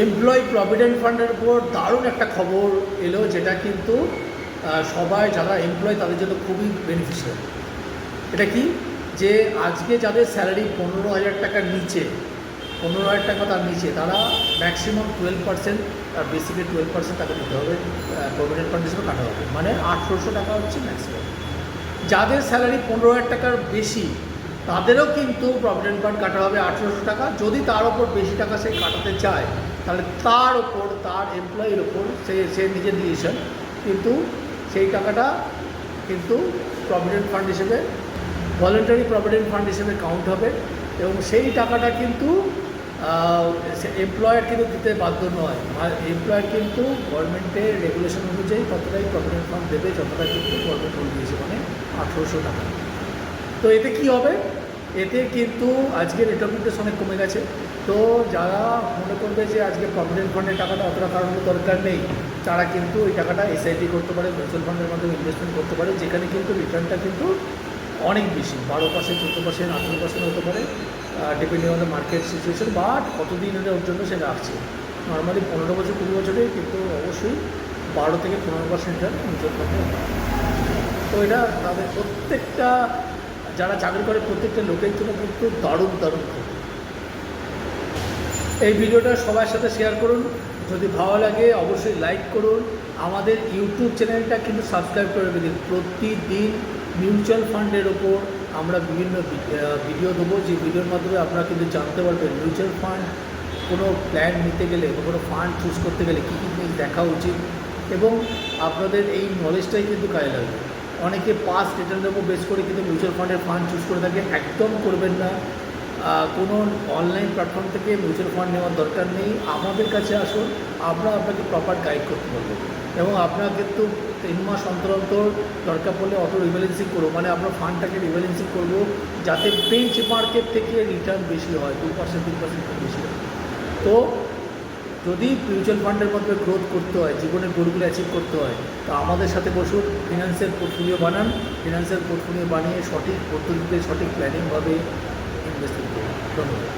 Employee provident ফান্ডের উপর দারুণ একটা খবর এলো, যেটা কিন্তু সবাই যারা এমপ্লয় তাদের জন্য খুবই বেনিফিশিয়াল। এটা কি, যে আজকে যাদের স্যালারি 15,000 টাকার নিচে, 15,000 টাকা তার নিচে, তারা ম্যাক্সিমাম 12% আর বেসিকে 12% তাকে দিতে হবে, প্রভিডেন্ট ফান্ড হিসেবে কাটা হবে, মানে 800 টাকা হচ্ছে ম্যাক্সিমাম। যাদের স্যালারি 15,000 টাকার বেশি তাদেরও কিন্তু প্রভিডেন্ট ফান্ড কাটা হবে 800 টাকা। যদি তার ওপর বেশি টাকা সে কাটাতে চায় তাহলে তার ওপর, তার এমপ্লয়ির ওপর সে নিজের ডিসিশন, কিন্তু সেই টাকাটা কিন্তু প্রভিডেন্ট ফান্ড হিসেবে, ভলেন্টারি প্রভিডেন্ট ফান্ড হিসেবে কাউন্ট হবে, এবং সেই টাকাটা কিন্তু এমপ্লয়ার কিন্তু দিতে বাধ্য নয়। আর এমপ্লয়ার কিন্তু গভর্নমেন্টের রেগুলেশন অনুযায়ী ততটাই প্রভিডেন্ট ফান্ড দেবে যতটা কিন্তু গভর্নমেন্ট রুল দিয়েছে, মানে 800 টাকা। তো এতে কি হবে, এতে কিন্তু আজকের রিটার্নমেন্টের অনেক কমে গেছে। তো যারা মনে করবে যে আজকে প্রভিডেন্ট ফান্ডের টাকাটা অতটা কারণে দরকার নেই, তারা কিন্তু ওই টাকাটা এসআইপি করতে পারে, মিউচুয়াল ফান্ডের মাধ্যমে ইনভেস্টমেন্ট করতে পারে, যেখানে কিন্তু রিটার্নটা কিন্তু অনেক বেশি, 12%, 14%, 18% হতে পারে, depending on the market situation, বা কতদিনের জন্য সে রাখছে। নর্মালি 15 বছর 20 বছরে কিন্তু অবশ্যই 12 থেকে 15% রিটার্ন মিউচুয়াল ফান্ডে। তো এটা তাদের প্রত্যেকটা যারা চাকরি করে প্রত্যেকটা লোকের জন্য কিন্তু দারুণ দারুণ খবর। এই ভিডিওটা সবার সাথে শেয়ার করুন, যদি ভালো লাগে অবশ্যই লাইক করুন, আমাদের ইউটিউব চ্যানেলটা কিন্তু সাবস্ক্রাইব করে দিন। প্রতিদিন মিউচুয়াল ফান্ডের ওপর আমরা বিভিন্ন ভিডিও দেবো, যে ভিডিওর মাধ্যমে আপনারা কিন্তু জানতে পারবেন মিউচুয়াল ফান্ড কোনো প্ল্যান নিতে গেলে বা কোনো ফান্ড চুজ করতে গেলে কী কী জিনিস দেখা উচিত, এবং আপনাদের এই নলেজটাই কিন্তু কাজে লাগবে। অনেকে পাস্ট রিটার্নের উপর বেস করে কিন্তু মিউচুয়াল ফান্ডের ফান্ড চুজ করে থাকে, একদম করবেন না। কোনো অনলাইন প্ল্যাটফর্ম থেকে মিউচুয়াল ফান্ড নেওয়ার দরকার নেই, আমাদের কাছে আসুন, আমরা আপনাকে প্রপার গাইড করতে পারবো। এবং আপনারা কিন্তু 3 মাস অন্তর অন্তর দরকার পড়লে অটো রিব্যালেন্সিং করবো, মানে আমরা ফান্ডটাকে রিব্যালেন্সিং করবো যাতে বেঞ্চ মার্কেট থেকে রিটার্ন বেশি হয়, 2%, 3% বেশি হয়। তো যদি মিউচুয়াল ফান্ডের মধ্যে গ্রোথ করতে হয়, জীবনের গোলগুলো অ্যাচিভ করতে হয়, তো আমাদের সাথে বসুন, ফিনান্সিয়াল পোর্টফোলিও বানান, ফিনান্সিয়াল পোর্টফোলিও বানিয়ে সঠিক পদ্ধতিতে সঠিক প্ল্যানিংভাবে ইনভেস্টমেন্ট করুন। ধন্যবাদ।